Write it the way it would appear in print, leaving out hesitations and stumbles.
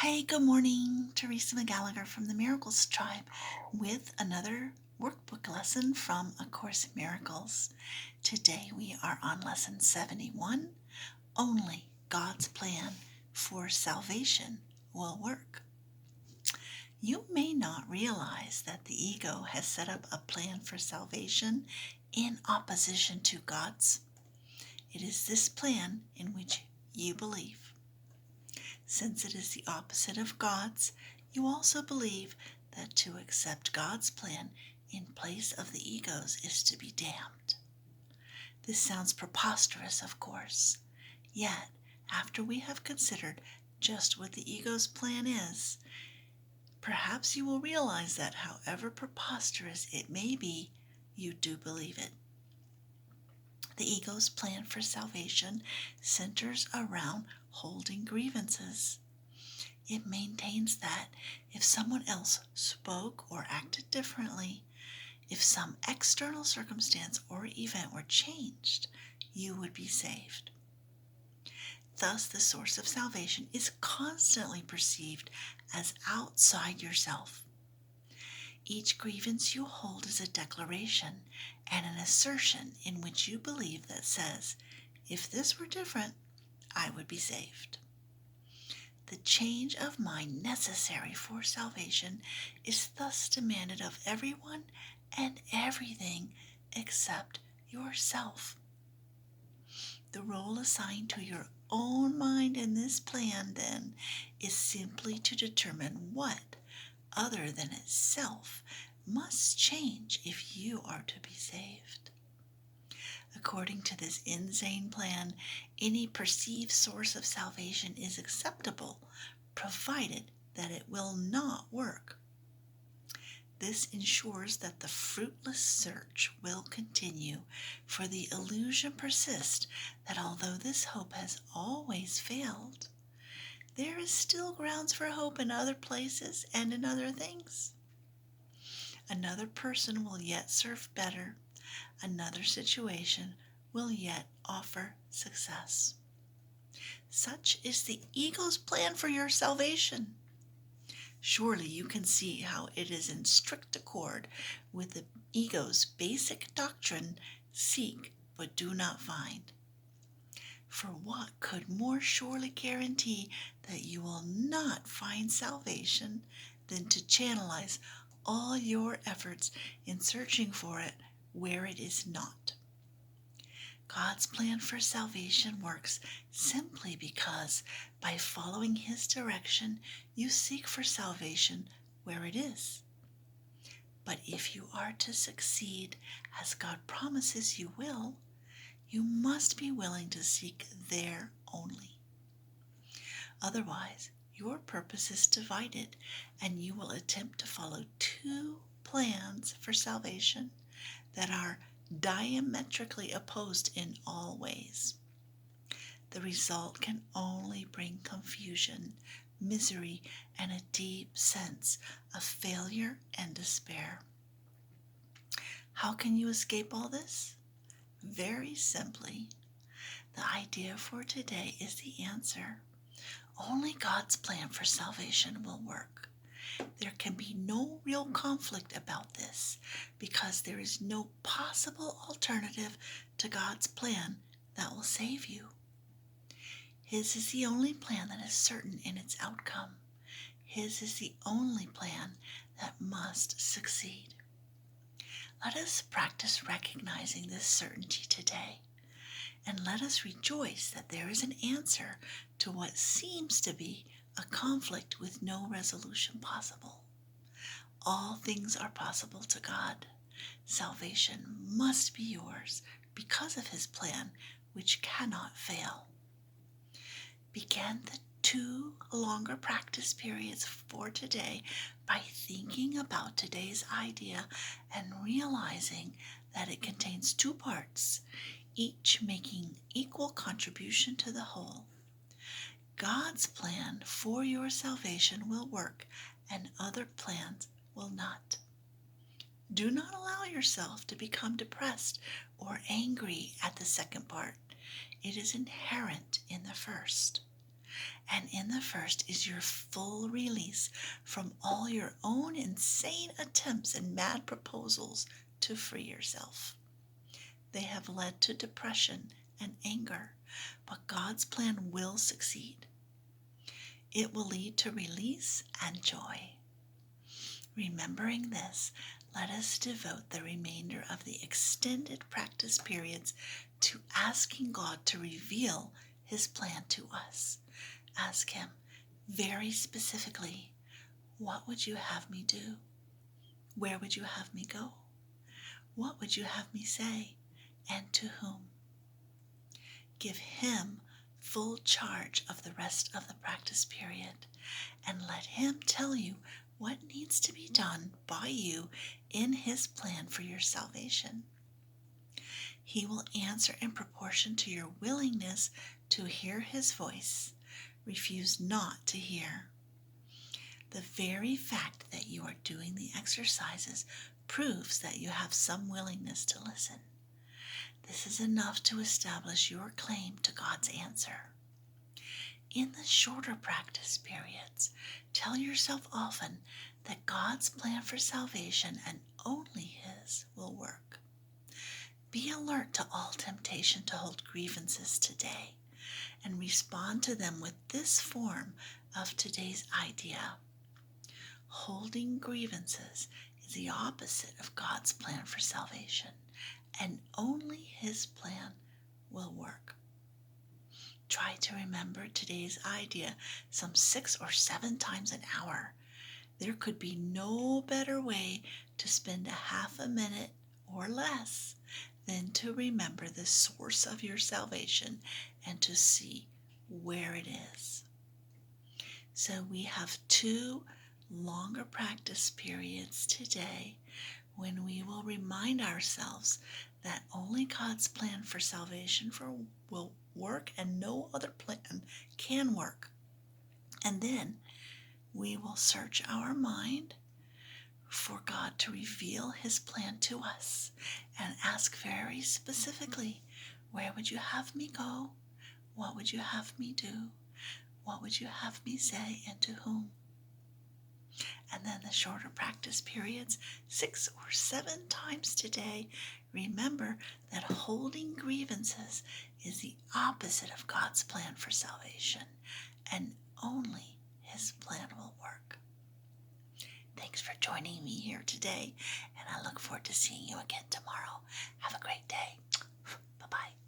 Hey, good morning. Teresa McGallagher from the Miracles Tribe with another workbook lesson from A Course in Miracles. Today we are on lesson 71. Only God's plan for salvation will work. You may not realize that the ego has set up a plan for salvation in opposition to God's. It is this plan in which you believe. Since it is the opposite of God's, you also believe that to accept God's plan in place of the ego's is to be damned. This sounds preposterous, of course. Yet, after we have considered just what the ego's plan is, perhaps you will realize that however preposterous it may be, you do believe it. The ego's plan for salvation centers around holding grievances. It maintains that if someone else spoke or acted differently, if some external circumstance or event were changed, you would be saved. Thus, the source of salvation is constantly perceived as outside yourself. Each grievance you hold is a declaration and an assertion in which you believe that says, if this were different, I would be saved. The change of mind necessary for salvation is thus demanded of everyone and everything except yourself. The role assigned to your own mind in this plan, then, is simply to determine what, other than itself, must change if you are to be saved. According to this insane plan, any perceived source of salvation is acceptable, provided that it will not work. This ensures that the fruitless search will continue, for the illusion persists that although this hope has always failed, there is still grounds for hope in other places and in other things. Another person will yet serve better. Another situation will yet offer success. Such is the ego's plan for your salvation. Surely you can see how it is in strict accord with the ego's basic doctrine, seek but do not find. For what could more surely guarantee that you will not find salvation than to channelize all your efforts in searching for it where it is not? God's plan for salvation works simply because by following His direction, you seek for salvation where it is. But if you are to succeed, as God promises you will, you must be willing to seek there only. Otherwise, your purpose is divided, and you will attempt to follow two plans for salvation that are diametrically opposed in all ways. The result can only bring confusion, misery, and a deep sense of failure and despair. How can you escape all this? Very simply. The idea for today is the answer. Only God's plan for salvation will work. There can be no real conflict about this because there is no possible alternative to God's plan that will save you. His is the only plan that is certain in its outcome. His is the only plan that must succeed. Let us practice recognizing this certainty today, and let us rejoice that there is an answer to what seems to be a conflict with no resolution possible. All things are possible to God. Salvation must be yours because of His plan, which cannot fail. Begin the 2 longer practice periods for today by thinking about today's idea and realizing that it contains 2 parts, each making equal contribution to the whole. God's plan for your salvation will work, and other plans will not. Do not allow yourself to become depressed or angry at the second part. It is inherent in the first. And in the first is your full release from all your own insane attempts and mad proposals to free yourself. They have led to depression and anger, but God's plan will succeed. It will lead to release and joy. Remembering this, let us devote the remainder of the extended practice periods to asking God to reveal His plan to us. Ask Him very specifically, what would you have me do? Where would you have me go? What would you have me say? And to whom? Give Him full charge of the rest of the practice period, and let Him tell you what needs to be done by you in His plan for your salvation. He will answer in proportion to your willingness to hear His voice. Refuse not to hear. The very fact that you are doing the exercises proves that you have some willingness to listen. This is enough to establish your claim to God's answer. In the shorter practice periods, tell yourself often that God's plan for salvation and only His will work. Be alert to all temptation to hold grievances today and respond to them with this form of today's idea. Holding grievances is the opposite of God's plan for salvation, and only His plan will work. Try to remember today's idea some 6 or 7 times an hour. There could be no better way to spend a half a minute or less than to remember the source of your salvation and to see where it is. So we have 2 longer practice periods today when we will remind ourselves that only God's plan for salvation will work and no other plan can work. And then we will search our mind for God to reveal His plan to us and ask very specifically, where would you have me go? What would you have me do? What would you have me say, and to whom? And then the shorter practice periods, 6 or 7 times today, remember that holding grievances is the opposite of God's plan for salvation, and only His plan will work. Thanks for joining me here today, and I look forward to seeing you again tomorrow. Have a great day. Bye-bye.